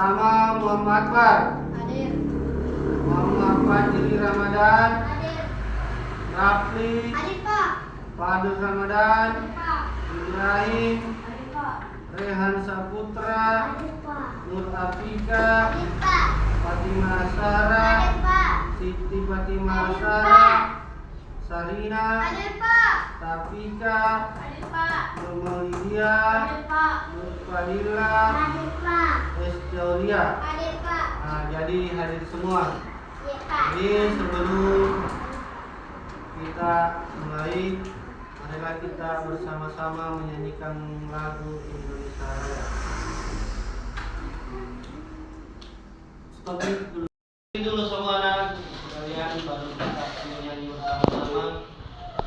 Pertama Muhammad Akbar. Hadir. Muhammad Fajri Ramadan. Hadir. Rafli. Hadir, Pak. Fadil Ramadan. Hadir, Pak. Ibrahim. Hadir, Pak. Rehan Saputra. Hadir, Pak. Nur Afika. Hadir, Pak. Fatimah Asara. Hadir, Pak. Siti Fatimah Hadir, Asara. Pak. Sarina. Hadir, Pak. Tafika. Hadir, Pak. Nur Lydia. Hadir, Pak. Nur Fadila. Hadir, Pak. Estelia. Hadir, Pak. Nah, jadi hadir semua. Iya, Pak. Jadi sebelum kita mulai, marilah kita bersama-sama menyanyikan lagu Indonesia Raya. Stop dulu semua anak kalian, baru kita akan menyanyi bersama-sama.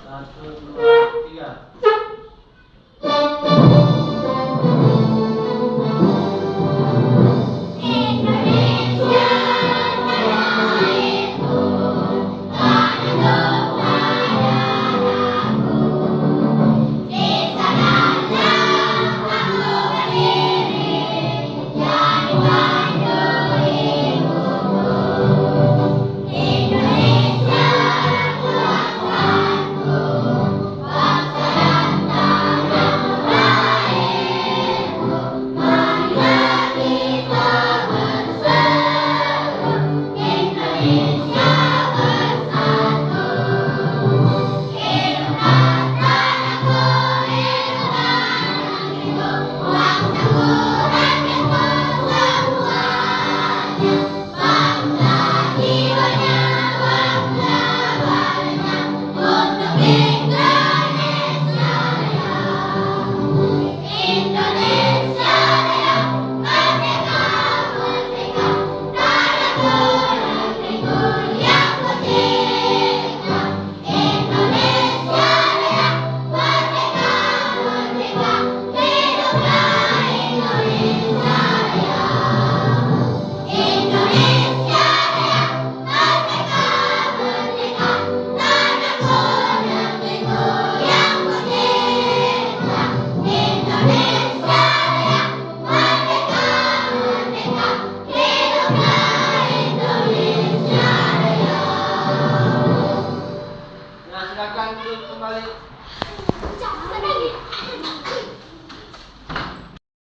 1, 2, 3.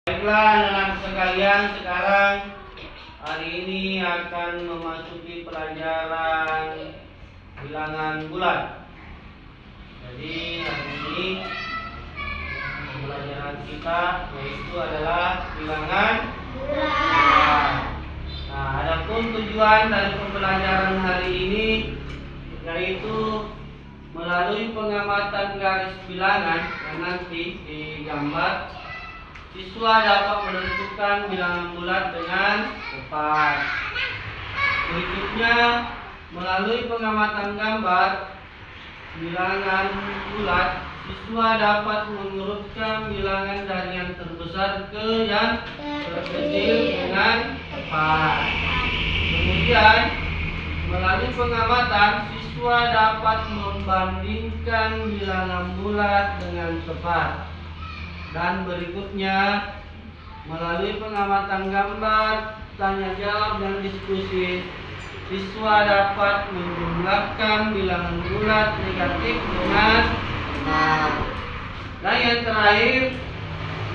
Baiklah anak-anak sekalian, sekarang hari ini akan memasuki pelajaran bilangan bulat. Jadi hari ini pelajaran kita yaitu adalah bilangan bulat. Nah, adapun tujuan dari pembelajaran hari ini yaitu melalui pengamatan garis bilangan yang nanti digambar, siswa dapat menentukan bilangan bulat dengan tepat. Berikutnya, melalui pengamatan gambar bilangan bulat, siswa dapat mengurutkan bilangan dari yang terbesar ke yang terkecil dengan tepat. Kemudian, melalui pengamatan, siswa dapat membandingkan bilangan bulat dengan tepat. Dan berikutnya, melalui pengamatan gambar, tanya jawab dan diskusi, siswa dapat menjumlahkan bilangan bulat negatif dengan benar. Dan yang terakhir,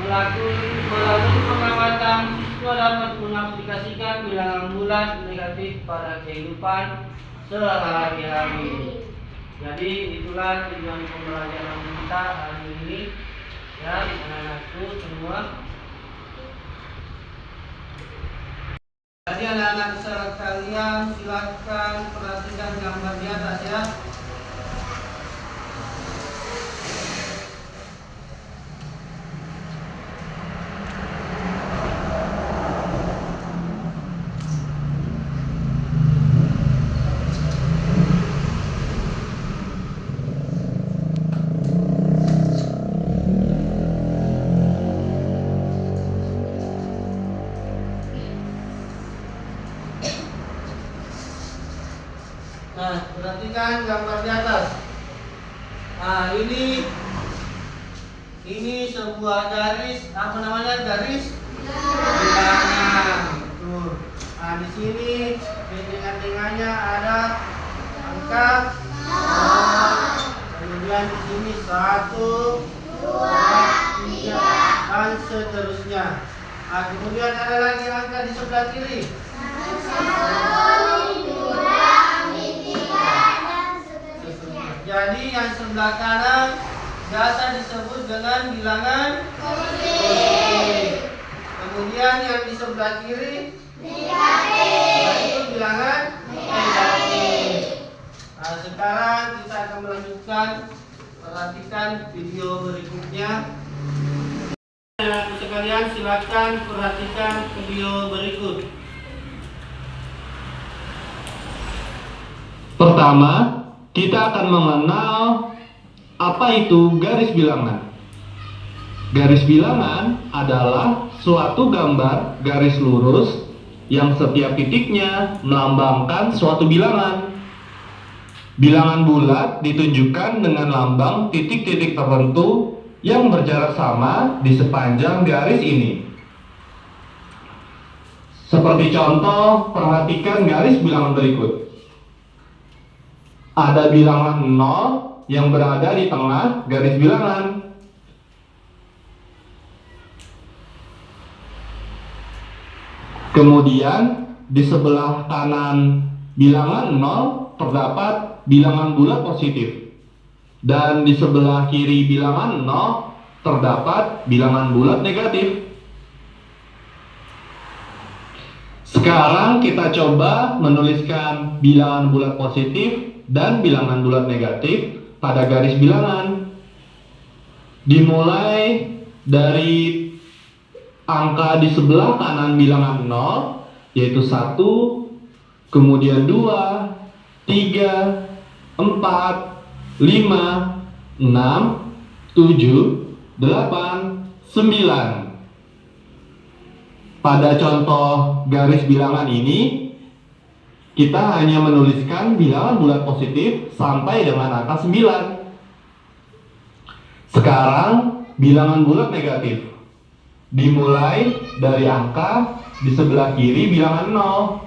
melalui pengamatan, siswa dapat mengaplikasikan bilangan bulat negatif pada kehidupan sehari-hari. Jadi itulah tujuan pembelajaran kita hari ini. Ya, anak-anakku semua. Jadi anak-anak sekalian, silakan perhatikan gambar di atas ya. Nah, perhatikan gambar di atas. Nah, ini sebuah garis, apa namanya? Garis bilangan. betul. Nah, di sini di tengah-tengahnya ada angka 0. Kemudian di sini 1, 2, 3 dan seterusnya. Nah, kemudian ada lagi angka di sebelah kiri. 1, 2, 3 dan seterusnya. Jadi yang sebelah kanan biasa disebut dengan bilangan positif. Kemudian yang di sebelah kiri itu bilangan negatif. Nah, sekarang kita akan melanjutkan. Perhatikan video berikutnya. Anak-anak sekalian, silakan perhatikan video berikut. Pertama, kita akan mengenal apa itu garis bilangan. Garis bilangan adalah suatu gambar garis lurus yang setiap titiknya melambangkan suatu bilangan. Bilangan bulat ditunjukkan dengan lambang titik-titik tertentu yang berjarak sama di sepanjang garis ini. Seperti contoh, perhatikan garis bilangan berikut. Ada bilangan 0 yang berada di tengah garis bilangan. Kemudian di sebelah kanan bilangan 0 terdapat bilangan bulat positif. Dan di sebelah kiri bilangan 0 terdapat bilangan bulat negatif. Sekarang kita coba menuliskan bilangan bulat positif dan bilangan bulat negatif pada garis bilangan. Dimulai dari angka di sebelah kanan bilangan 0, yaitu 1, kemudian 2, 3, 4, 5, 6, 7, 8, 9. Pada contoh garis bilangan ini, kita hanya menuliskan bilangan bulat positif sampai dengan angka 9. Sekarang bilangan bulat negatif. Dimulai dari angka di sebelah kiri bilangan 0,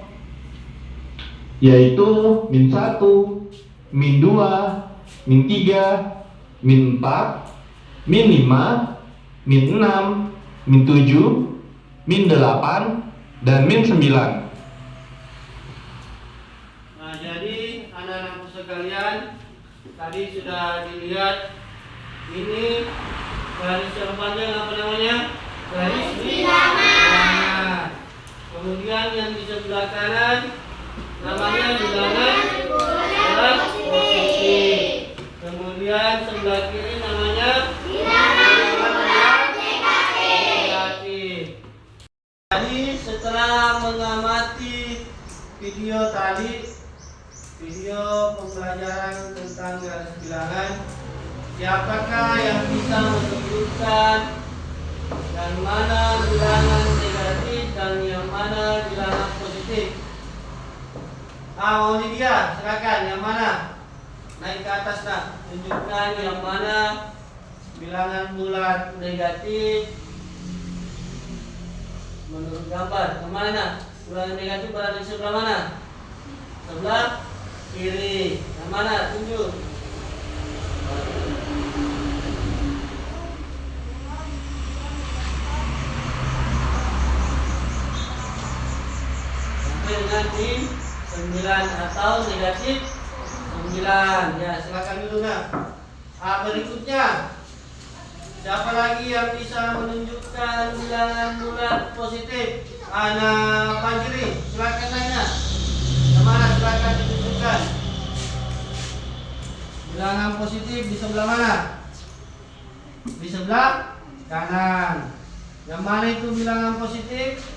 yaitu min 1, min 2, min 3, min 4, min 5, min 6, min 7, min 8, dan min 9. Nah, jadi anak-anakku sekalian, tadi sudah dilihat ini garis yang panjang apa namanya? Garis bilangan. Kemudian yang di sebelah kanan namanya bilangan bulat positif. Kemudian sebelah kiri namanya bilangan bulat negatif. Jadi setelah mengamati video tadi, video pembelajaran tentang garis bilangan, siapakah yang bisa menunjukkan yang mana bilangan negatif dan yang mana bilangan positif? Oh, ini dia, silakan. Yang mana? Naik ke atas, nak. Tunjukkan yang mana bilangan bulat negatif menurut gambar. Yang mana? Bilangan negatif berada di sebelah mana? Sebelah kiri. Yang mana? Tunjuk. Dengan min 9 atau negatif 9. Ya, silakan dulu, nak. Berikutnya, siapa lagi yang bisa menunjukkan bilangan bulat positif? Anak Panjiri, silakan nanya. Kemana? Silakan ditunjukkan. Bilangan positif di sebelah mana? Di sebelah kanan. Yang mana itu bilangan positif?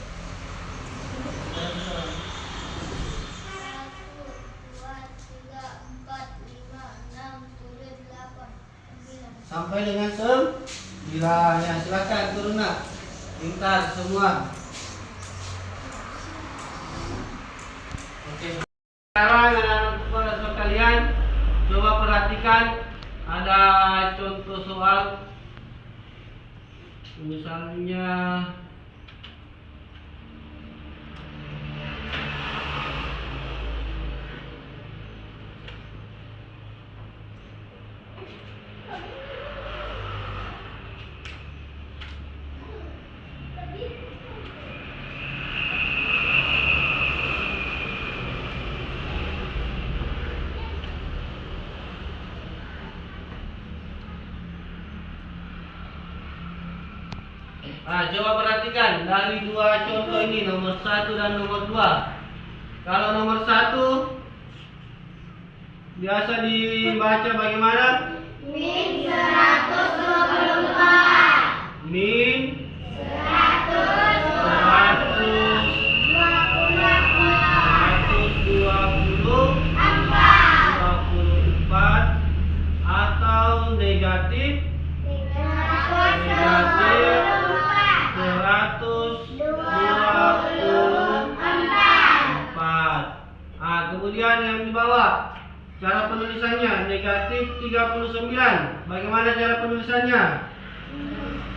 Sampai dengan 9. Ya, silakan turun, nak. Pintar semua. Oke. Sekarang anak-anak sekalian, coba perhatikan ada contoh soal. Misalnya Nah, coba perhatikan dari dua contoh ini, nomor 1 dan nomor 2. Kalau nomor 1 biasa dibaca bagaimana? Min 124. Min 124 atau negatif 124. Kemudian yang di bawah cara penulisannya negatif 39. Bagaimana cara penulisannya?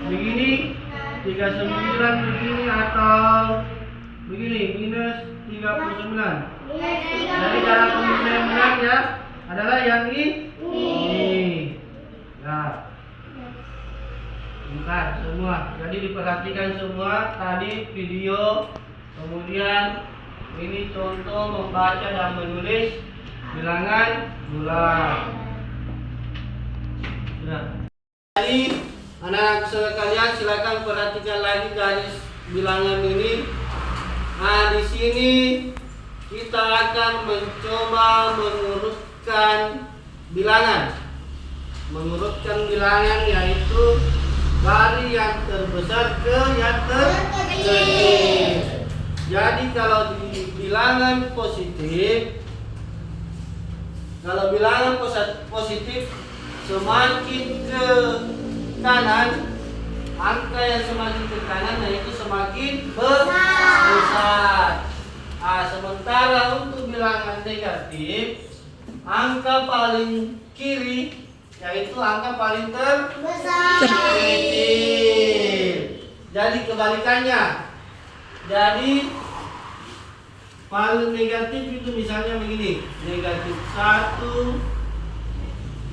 Begini, 39 begini atau begini, minus 39. Jadi cara penulisan yang benar ya adalah yang ini. Ya. Bentar semua. Jadi diperhatikan semua tadi video, kemudian ini contoh membaca dan menulis bilangan bulat. Sudah. Jadi anak-anak sekalian silakan perhatikan lagi garis bilangan ini. Nah, di sini kita akan mencoba mengurutkan bilangan. Mengurutkan bilangan yaitu dari yang terbesar ke yang terkecil. Jadi kalau di bilangan positif, semakin ke kanan, angka yang semakin ke kanan yaitu semakin besar. Sementara untuk bilangan negatif, angka paling kiri yaitu angka paling terkecil. Jadi kebalikannya. Jadi paling negatif itu misalnya begini, negatif 1,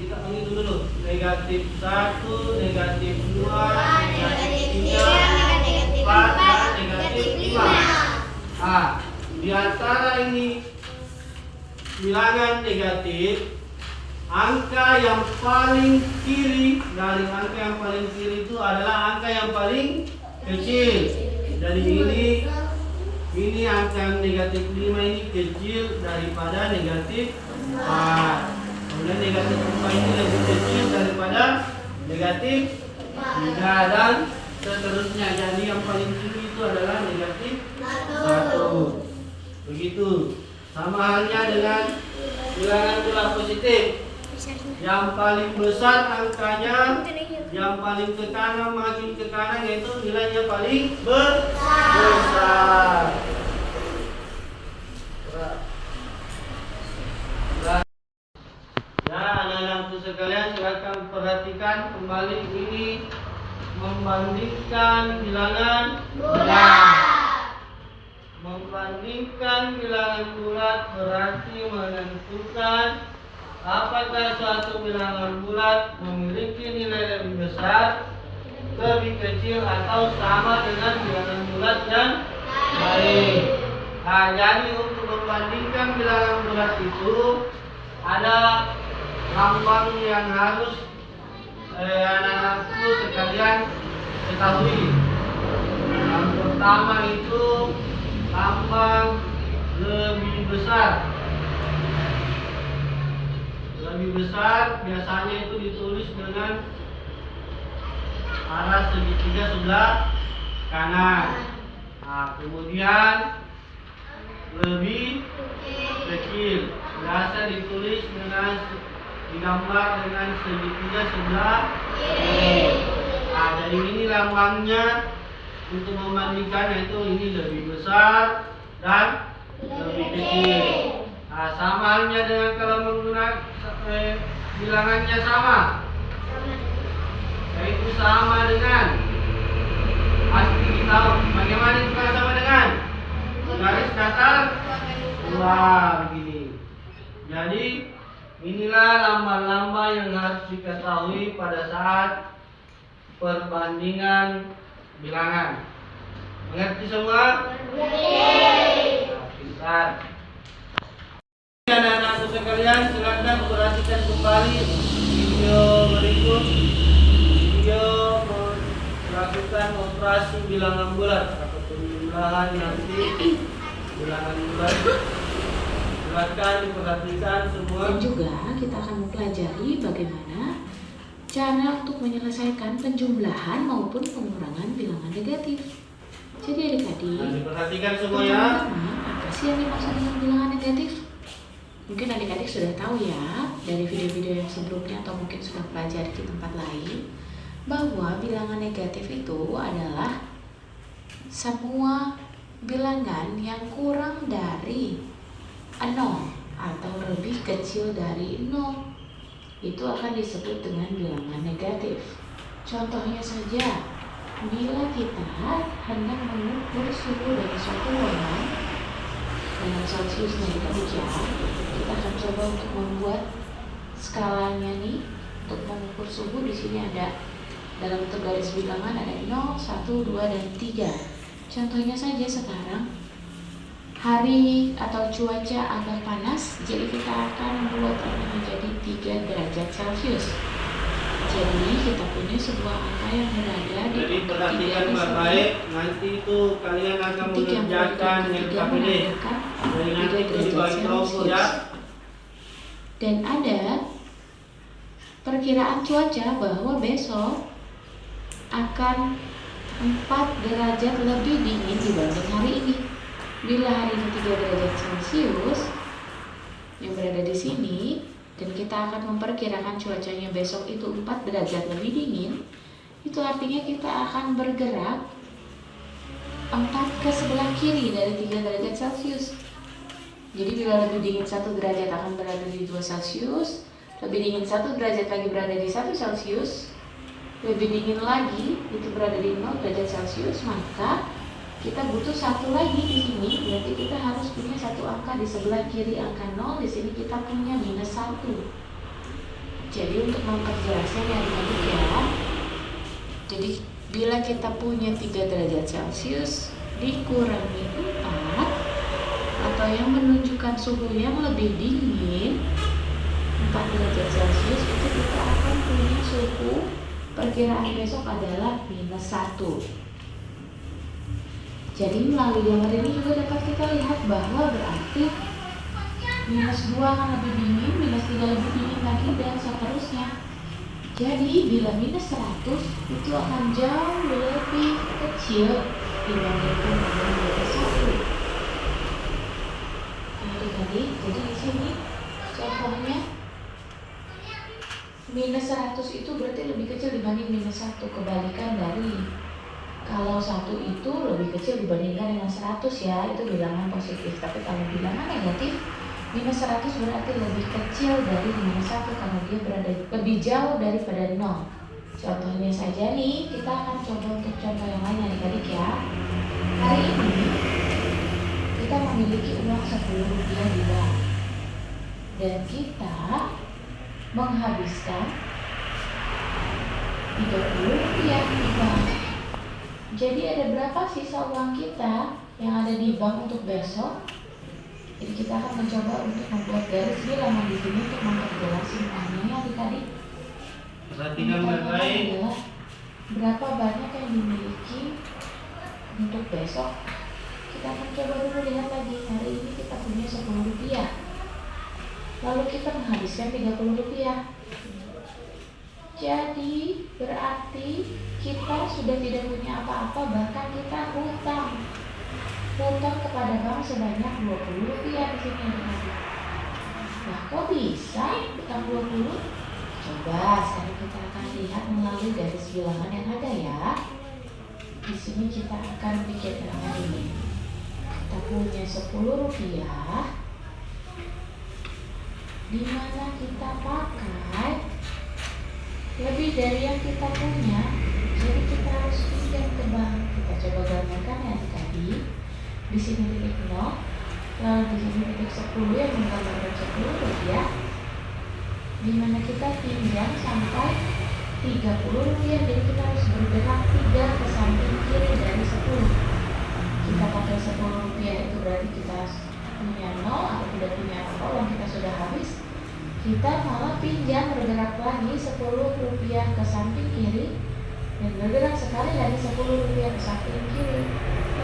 kita menghitung dulu, negatif 1, negatif 2, negatif 3, 4, dan negatif 5. Di antara ini bilangan negatif, angka yang paling kiri dari angka yang paling kiri itu adalah angka yang paling kecil. Jadi ini angka yang negatif 5 ini kecil daripada negatif 4. Kemudian negatif 4 ini lebih kecil daripada negatif 3 dan seterusnya. Jadi yang paling tinggi itu adalah negatif 1. Begitu. Sama halnya dengan bilangan bulat positif. Yang paling besar angkanya, yang paling ke kanan makin ke kanan yaitu nilainya paling besar. Ya, anak-anakku sekalian silakan perhatikan kembali ini membandingkan bilangan bulat. Membandingkan bilangan bulat berarti menentukan apakah suatu bilangan bulat memiliki nilai lebih besar, lebih kecil, atau sama dengan bilangan bulat yang lain. Nah, jadi untuk membandingkan bilangan bulat itu ada lambang yang harus anak-anakku sekalian ketahui. Yang pertama itu lambang lebih besar. Lebih besar biasanya itu ditulis dengan arah segitiga sebelah kanan. Nah, kemudian lebih kecil biasa ditulis dengan digambar dengan segitiga sebelah kiri. Nah, jadi ini lambangnya untuk membandingkan, yaitu ini lebih besar dan lebih kecil. Nah, sama halnya dengan kalau menggunakan bilangannya sama, yaitu sama dengan, pasti kita tahu bagaimana itu kalau sama dengan garis datar dua begini. Jadi inilah lambang-lambang yang harus diketahui pada saat perbandingan bilangan. Mengerti semua? Nah, pintar. Anak-anakku sekalian, silakan perhatikan kembali video berikut, video melakukan operasi bilangan bulat atau penjumlahan nanti bilangan bulat. Silakan diperhatikan semua. Dan juga kita akan mempelajari bagaimana cara untuk menyelesaikan penjumlahan maupun pengurangan bilangan negatif. Jadi adik-adik, Nah, diperhatikan semua ya. pertama, apa sih yang dimaksud dengan bilangan negatif? Mungkin adik-adik sudah tahu ya dari video-video yang sebelumnya atau mungkin sudah pelajari di tempat lain bahwa bilangan negatif itu adalah semua bilangan yang kurang dari 0 atau lebih kecil dari 0. Itu akan disebut dengan bilangan negatif. Contohnya saja, bila kita hendak mengukur suhu dari suatu ruangan dengan Celsiusnya kita akan coba untuk membuat skalanya nih untuk mengukur suhu. Di sini ada dalam bentuk garis bilangan ada 0, 1, 2, dan 3. Contohnya saja sekarang hari atau cuaca agak panas, jadi kita akan membuat ini menjadi 3 derajat Celcius. Jadi kita punya sebuah angka yang berada di Jadi perhatikan baik-baik, nanti itu kalian akan mengerjakan yang KPD. Jadi nanti itu dibagi kelompok ya. Dan ada perkiraan cuaca bahwa besok akan 4 derajat lebih dingin dibanding hari ini. Bila hari ini 3 derajat Celcius yang berada di sini, dan kita akan memperkirakan cuacanya besok itu 4 derajat lebih dingin, itu artinya kita akan bergerak 4 ke sebelah kiri dari 3 derajat Celcius. Jadi bila lebih dingin 1 derajat akan berada di 2 Celcius, lebih dingin 1 derajat lagi berada di 1 Celcius, lebih dingin lagi itu berada di 0 derajat Celcius, maka kita butuh 1 lagi di sini. Berarti kita harus punya 1 angka di sebelah kiri angka 0. Di sini kita punya -1. Jadi untuk memperjelasnya ya adik-adik ya. Jadi bila kita punya 3 derajat Celcius dikurangi 4 atau yang menunjukkan suhu yang lebih dingin 4 derajat Celcius, itu kita akan punya suhu perkiraan besok adalah -1. Jadi melalui gambar ini juga dapat kita lihat bahwa berarti -2 akan lebih dingin, -3 lebih dingin lagi, dan seterusnya. Jadi bila -100 itu akan jauh lebih kecil dibandingkan dengan -1. Adik-adik, jadi di sini contohnya -100 itu berarti lebih kecil dibanding -1, kebalikan dari kalau 1 itu lebih kecil dibandingkan dengan 100 ya, itu bilangan positif. Tapi kalau bilangan negatif, -100 berarti lebih kecil dari -1 karena dia berada lebih jauh daripada 0. Contohnya saja nih, kita akan coba untuk contoh yang lain adik-adik ya. Hari ini kita memiliki uang Rp10 di bank dan kita menghabiskan Rp30 di bank. Jadi ada berapa sisa uang kita yang ada di bank untuk besok? Jadi kita akan mencoba untuk membuat garis bilangan di sini untuk memperjelas semuanya adik-adik. Perhatikan baik-baik. Adalah berapa banyak yang dimiliki untuk besok. Kita akan coba dulu lihat lagi. Hari ini kita punya Rp10. Lalu kita menghabiskan Rp30. Jadi berarti kita sudah tidak punya apa-apa, bahkan kita hutang kepada bank sebanyak Rp20 di sini. Nah, kok bisa hutang 20? Coba sekarang kita akan lihat melalui garis bilangan yang ada ya. Di sini kita akan bikin bilangan ini. Kita punya Rp10, di mana kita pakai lebih dari yang kita punya, jadi kita harus pinjam ke bank. Kita coba gambarkan ya tadi. Di sini titik 0, lalu di sini titik 10 yang menggambarkan Rp10, di mana kita pinjam sampai Rp30. Jadi kita harus bergerak 3 ke samping kiri dari 10. Kita pakai Rp10 itu berarti kita punya 0 atau tidak punya apa-apa, uang kita sudah habis. Kita malah pinjam bergerak lagi Rp10 ke samping kiri dan bergerak sekali lagi 10 rupiah ke samping kiri,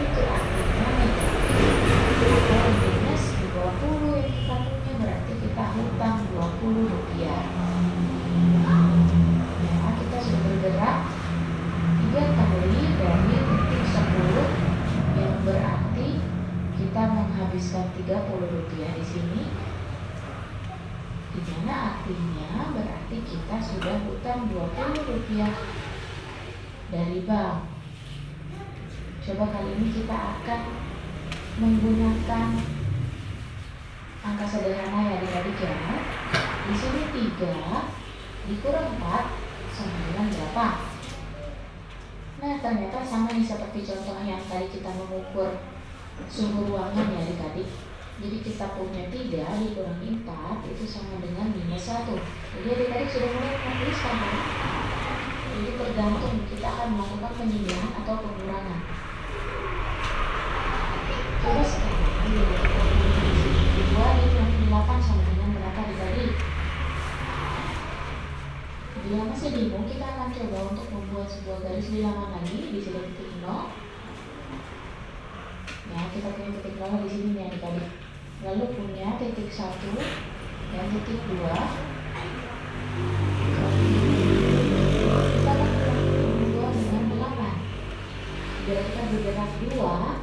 itu artinya negatif. Kalau minus 20 yang kita punya berarti kita hutang 20 rupiah. Ya, kita sudah bergerak 3 kali dari titik 10 yang berarti kita menghabiskan 30 rupiah di sini. Di mana artinya berarti kita sudah hutang 20 rupiah dari bank. Coba kali ini kita akan menggunakan angka sederhana ya adik-adik ya. Di sini 3 dikurang 4 sama dengan berapa? Nah, ternyata sama nih seperti contoh yang tadi kita mengukur suhu ruangan ya adik-adik. Jadi kita punya 3 dikurangi 4 itu sama dengan minus 1. Jadi adik-adik sudah mulai menuliskan kan? Jadi tergantung kita akan melakukan penjumlahan atau pengurangan. Coba sekarang kita tulis 2 dikurangi 8 sama dengan berapa adik-adik? Bila masih bingung, kita akan coba untuk membuat sebuah garis bilangan lagi di sini titik 0. Ya, kita punya titik 0 di sini nih adik-adik. Lalu punya titik 1 dan titik 2. Kita akan bergerak 2 dengan 8. Bila kita bergerak 2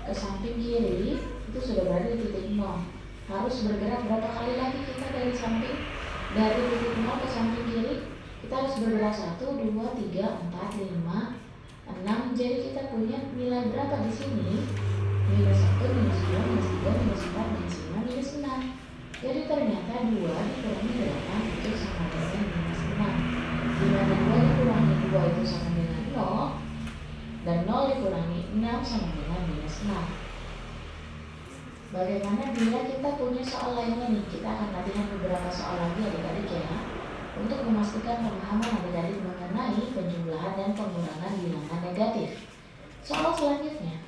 ke samping kiri, itu sudah berada di titik 0. Harus bergerak berapa kali lagi kita dari samping? Dari titik 0 ke samping kiri, kita harus bergerak 1, 2, 3, 4, 5, 6. Jadi kita punya nilai berapa di sini? Minus 1, minus 2, minus 3, minus 4, minus 5, minus 6. Jadi ternyata 2 dikurangi 8 itu sama dengan minus 6. Dimana 2 dikurangi 2 itu sama dengan 0, dan 0 dikurangi 6 sama dengan minus 6. Bagaimana bila kita punya soal lainnya nih? Kita akan latihan beberapa soal lagi adik-adik ya, untuk memastikan pemahaman adik-adik mengenai penjumlahan dan pengurangan bilangan negatif. Soal selanjutnya,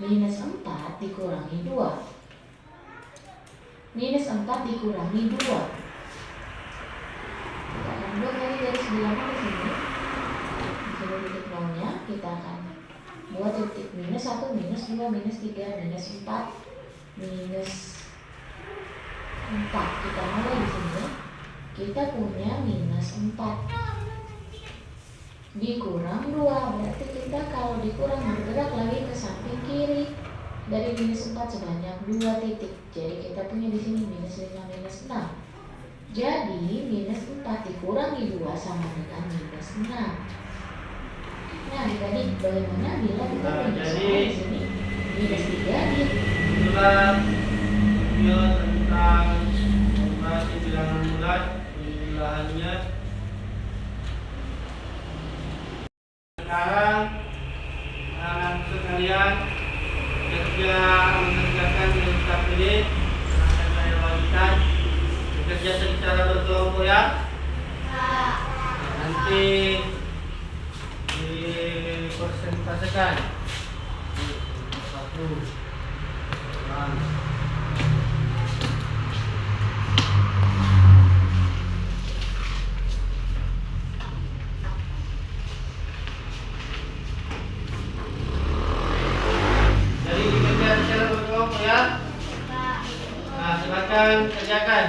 minus 4 dikurangi 2. Minus 4 dikurangi 2. Kita akan buat lagi garis bilangan di sini. Di sini titik nolnya, kita akan buat titik minus 1, minus 2, minus 3, minus 4, minus 4. Kita mulai di sini. Kita punya minus 4 dikurang 2, berarti kita kalau dikurang bergerak lagi ke samping kiri dari minus 4 sebanyak 2 titik. Jadi kita punya di sini minus 5, minus 6. Jadi minus 4 dikurangi 2 sama dengan minus 6. Nah, adik-adik, bagaimana bila kita punya soal di sini minus 3 di itulah video tentang operasi bilangan bulat, penjumlahannya. Sekarang anak-anak sekalian bekerja mengerjakan yang kita pilih akan saya bagikan, bekerja secara berkelompok ya. Nanti dipresentasikan. 1, 2, silakan kerjakan.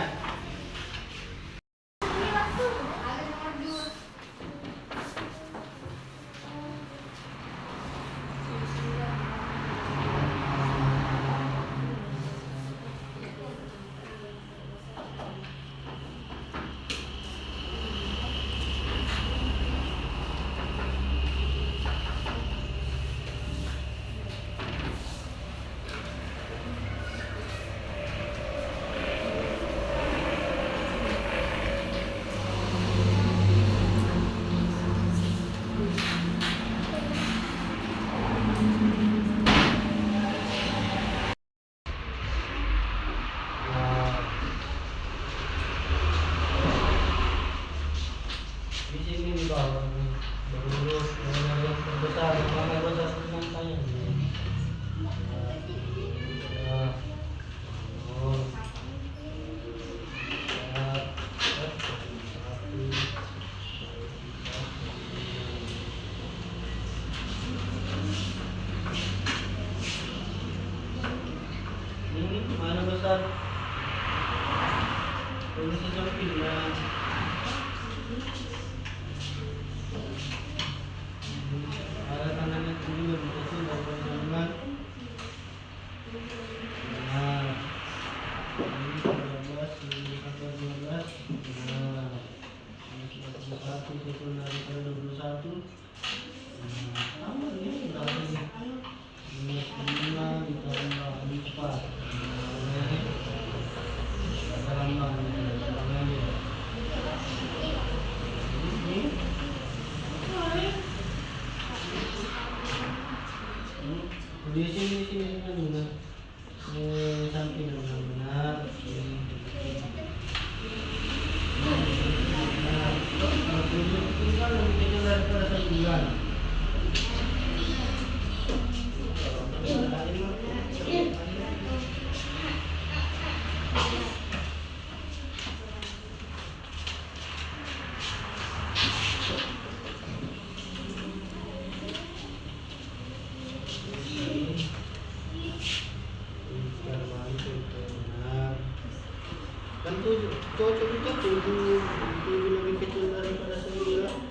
Tulis sa samping na. Para tangan ng tulog. Kasi dapat naman. Di sini kan samping benar. Kan cocok itu lebih kecil daripada 9.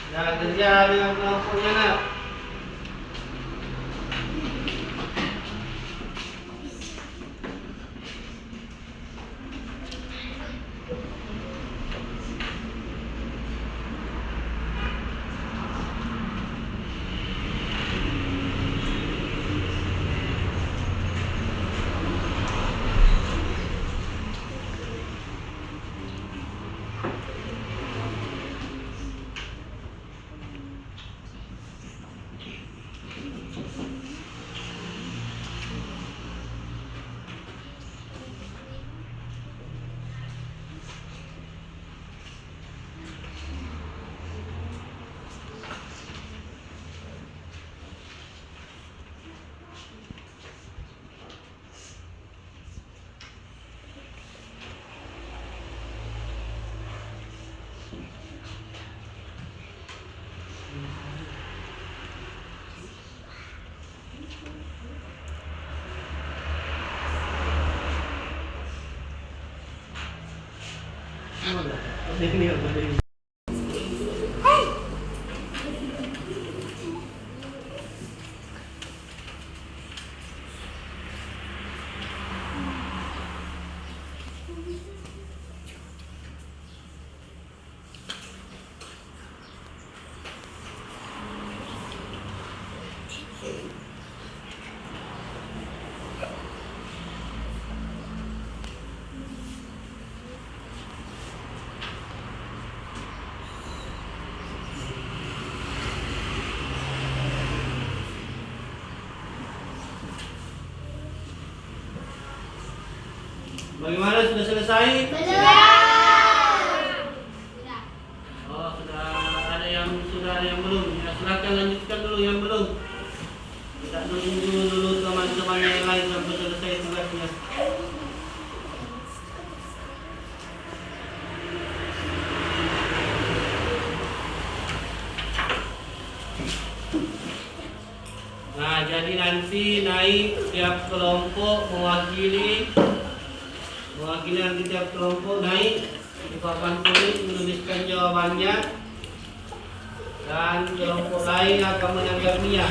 Nah, kerja dengan kelompoknya nak. Bagaimana, sudah selesai? Oh, sudah ada yang belum. Ya, silakan lanjutkan dulu yang belum. Tidak nunggu dulu teman-teman yang lain sampai selesai tugasnya. Nah, jadi nanti naik tiap kelompok mewakili nanti tiap kelompok naik di papan tulis menuliskan jawabannya, dan kelompok lain akan menanggapinya.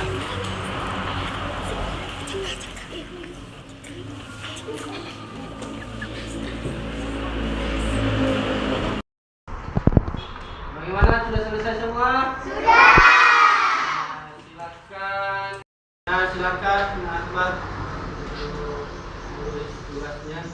Bagaimana, sudah selesai semua? Sudah. Silakan Ahmad tulis tugasnya.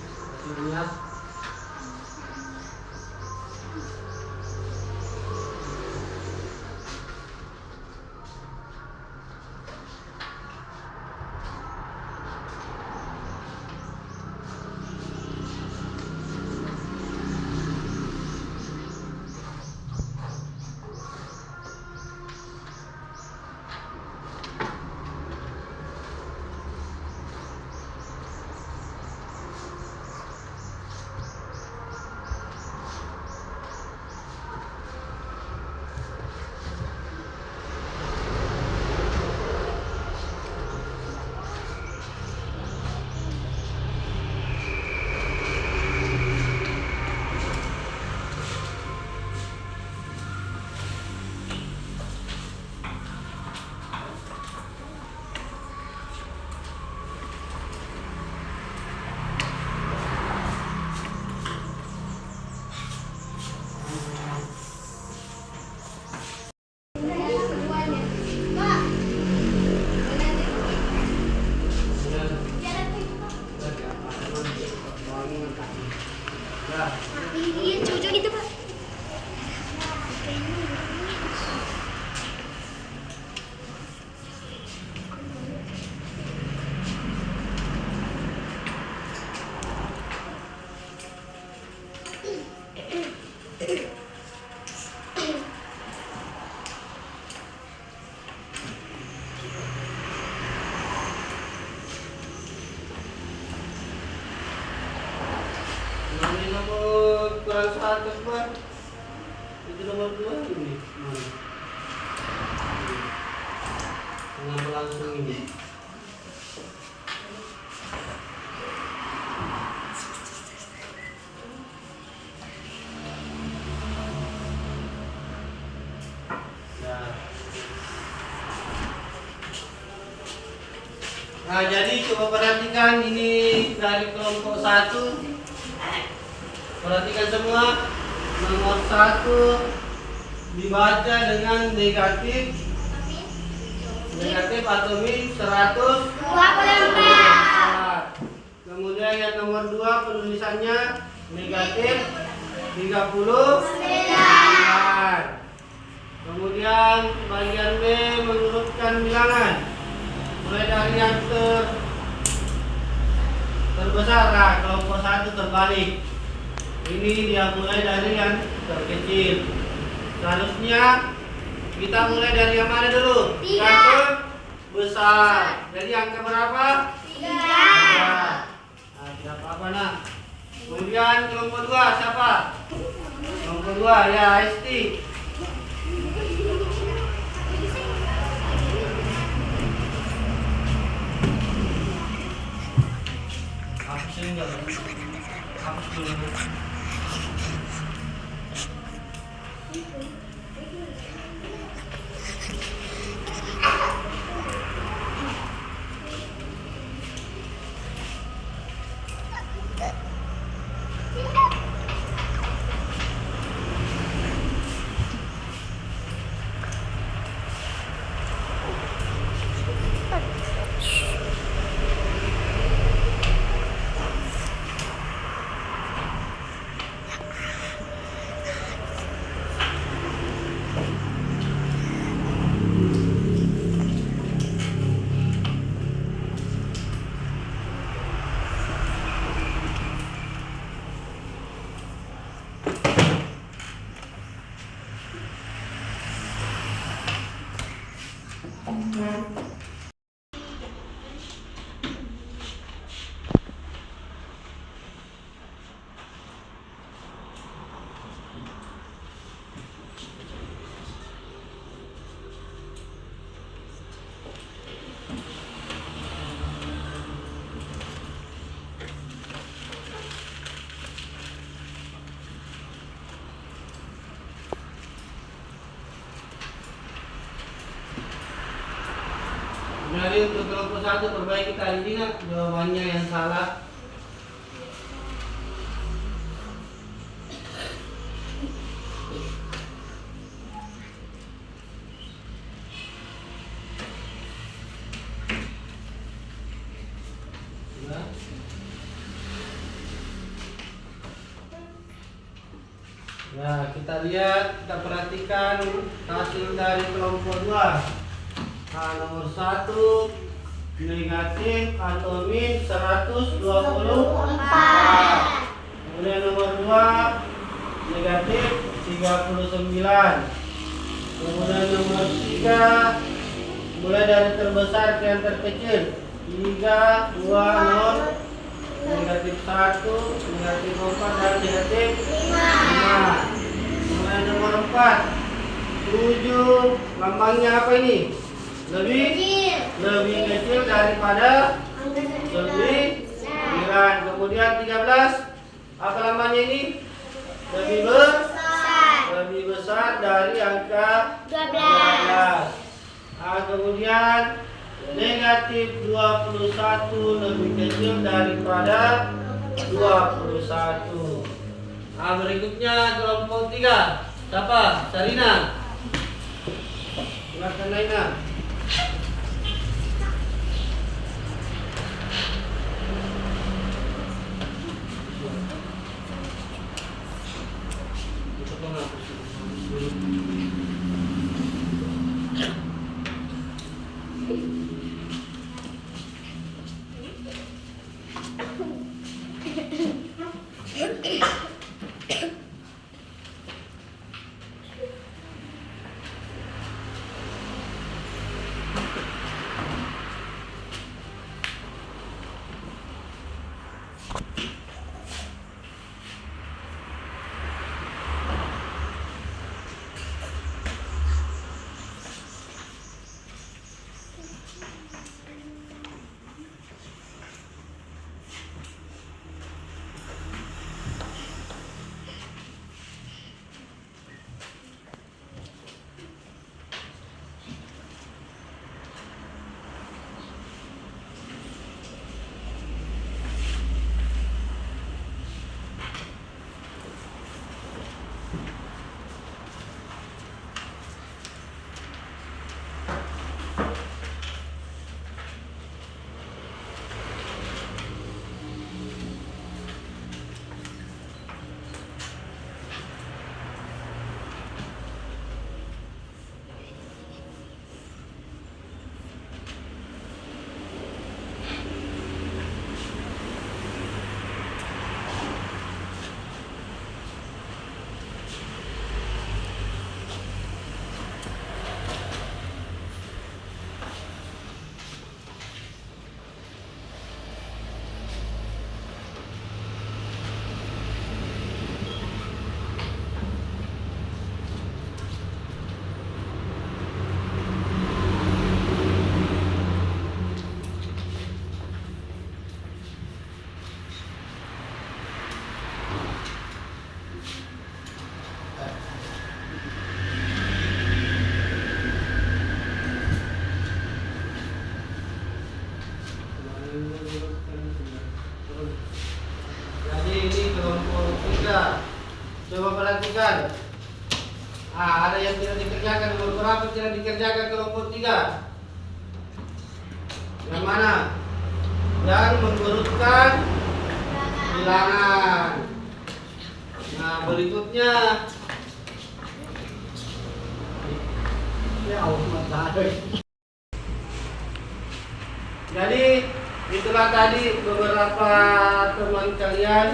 nomor 2 ini? Kenapa langsung ini? Nah, jadi coba perhatikan ini dari kelompok 1. Perhatikan semua. Nomor 1 dibaca dengan negatif atau min 124. Kemudian yang nomor 2 penulisannya negatif 39. Kemudian bagian B menurutkan bilangan mulai dari yang terbesar. Nah, kelompok 1 terbalik. Ini dia mulai dari yang terkecil. Seharusnya kita mulai dari yang mana dulu? Yang terbesar. Jadi angka berapa? 3. Nah, tidak apa-apa nah. Kemudian kelompok 2 siapa? Kelompok 2 ya Esti. Hapus dulu. Jadi untuk kelompok 1 perbaiki tadi nak jawabannya yang salah. Nah, kita lihat, kita perhatikan hasil dari kelompok 2. Nah, nomor 1 negatif atau min 124. Kemudian nomor 2 negatif 39. Kemudian nomor 3 mulai dari terbesar ke yang terkecil 3, 2, 0, negatif 1, negatif 4 dan negatif 5. Kemudian nomor 4 7, lambangnya apa ini? Lebih kecil daripada 9. Kemudian 13 apa lambangnya ini? Lebih besar dari angka 12. Nah, kemudian negatif 21 lebih kecil daripada 21. Nah, berikutnya kelompok 3. Siapa? Sarina. Silakan Naina. Ada yang tidak dikerjakan, beberapa tidak dikerjakan kelompok 3. Yang mana? Yang mengurutkan bilangan. Nah, berikutnya jadi itulah tadi beberapa teman kalian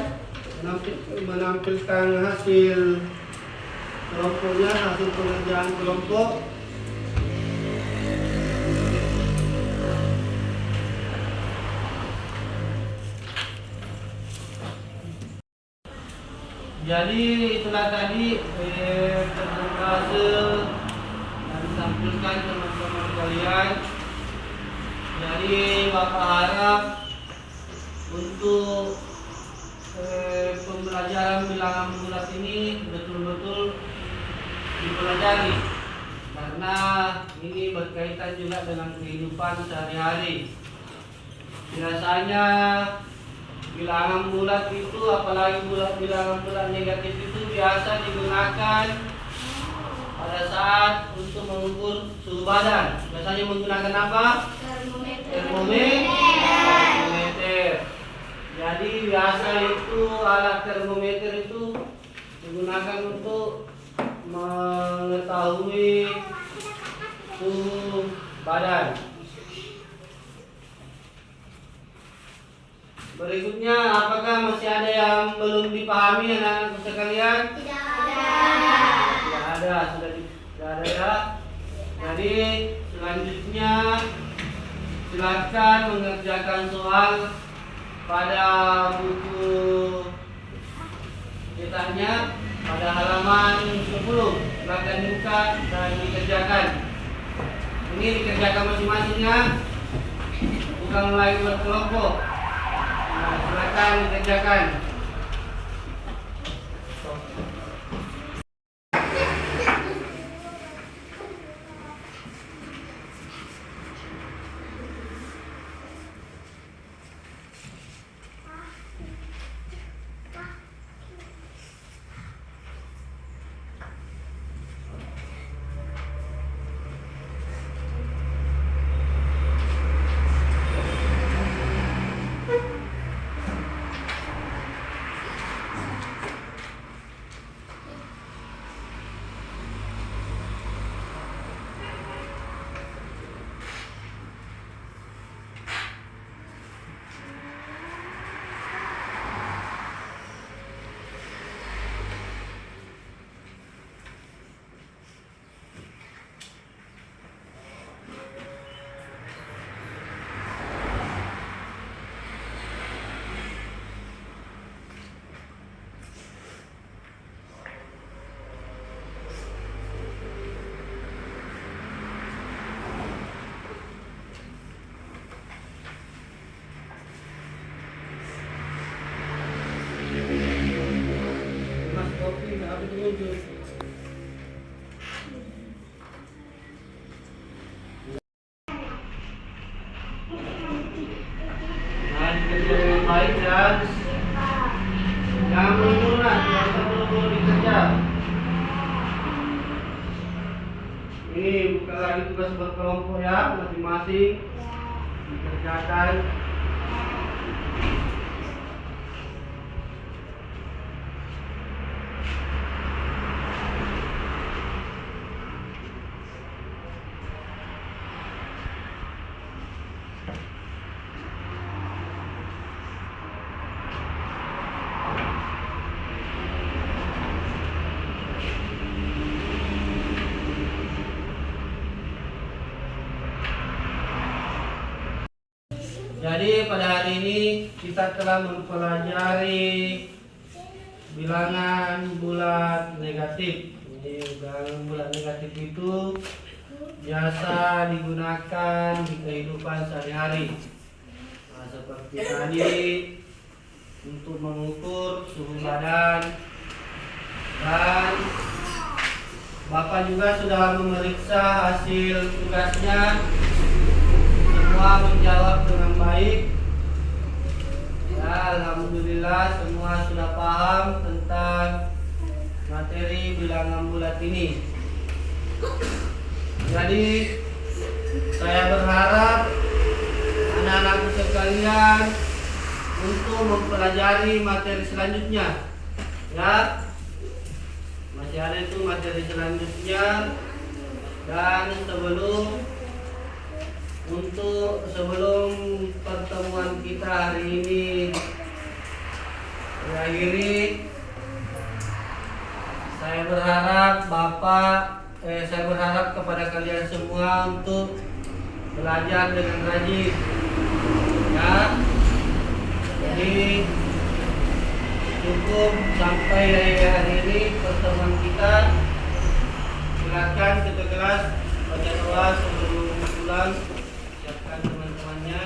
menampilkan hasil kelompoknya, hasil pengerjaan kelompok. Jadi itulah tadi persentase yang ditampilkan teman-teman kalian. Jadi Bapak harap untuk pembelajaran bilangan bulat ini betul-betul dipelajari, karena ini berkaitan juga dengan kehidupan sehari-hari. Biasanya bilangan bulat itu, apalagi bilangan bulat negatif itu biasa digunakan pada saat untuk mengukur suhu badan. Biasanya menggunakan apa? Termometer. Jadi biasa itu alat termometer itu digunakan untuk mengetahui suhu badan. Berikutnya, apakah masih ada yang belum dipahami anak-anak sekalian? Tidak ada, sudah ada ya. Jadi selanjutnya silakan mengerjakan soal pada buku cetaknya pada halaman 10. Silakan buka dan dikerjakan. Ini dikerjakan masing-masingnya, bukan lagi berkelompok. Nah, silakan dikerjakan. Nah, dikerja dengan baik ya. Jangan buru-buru, jangan buru-buru dikerja. Ini bukan lagi tugas berkelompok ya, masing-masing dikerjakan. Jadi pada hari ini kita telah mempelajari bilangan bulat negatif. Jadi bilangan bulat negatif itu biasa digunakan di kehidupan sehari-hari. Nah, seperti tadi untuk mengukur suhu badan, dan Bapak juga sudah memeriksa hasil tugasnya. Semua menjawab dengan baik. Ya, alhamdulillah semua sudah paham tentang materi bilangan bulat ini. Jadi saya berharap anak-anakku sekalian untuk mempelajari materi selanjutnya. Ya, masih ada itu materi selanjutnya. Dan sebelum pertemuan kita hari ini diakhiri, saya berharap kepada kalian semua untuk belajar dengan rajin. Ya, jadi cukup sampai hari ini pertemuan kita. Silakan kita kelas baca doa sebelum pulang. Siapkan teman-temannya.